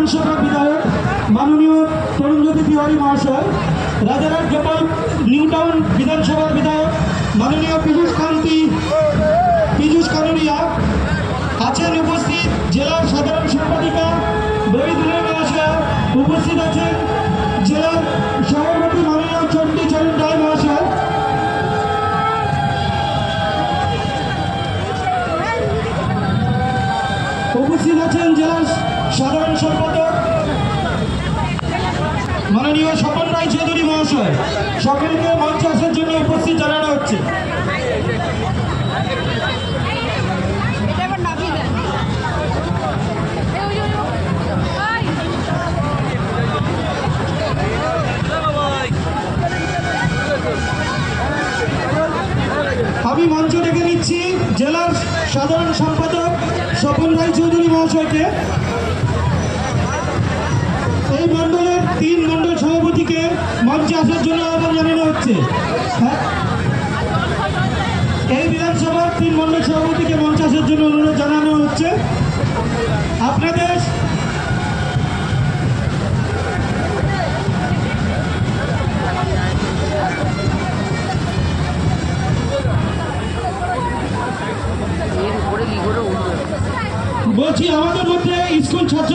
রাজ্যসভার বিধায়ক মাননীয় তরুণজ্যোতি তিওয়ারি মহাশয়, রাজারহাট গোপাল নিউ টাউন বিধানসভার বিধায়ক মাননীয় পীযূষ কানুরিয়া আছেন উপস্থিত, জেলার সাধারণ সম্পাদিকা ববিদুলের মহাশয় উপস্থিত আছেন, জেলার সভাপতি মাননীয় চণ্ডীচরণ রায় মহাশয়, উপস্থিত আছেন জেলার সাধারণ সম্পাদক মাননীয় স্বপন রায় চৌধুরী মহাশয়। সকলকে মঞ্চে আসার জন্য উপস্থিত জানানো হচ্ছে। আমি মঞ্চ ডেকে নিচ্ছি জেলার সাধারণ সম্পাদক স্বপন রায় চৌধুরী মহাশয়কে। এই মণ্ডলের 3 মণ্ডল সভাপতিকে মঞ্চে আসার জন্য আহ্বান জানানো হচ্ছে। এই বিধানসভার 3 মণ্ডল সভাপতিকে মঞ্চে আসার জন্য অনুরোধ জানানো হচ্ছে। আপনাদের বলছি, আমাদের মধ্যে স্কুল ছাত্র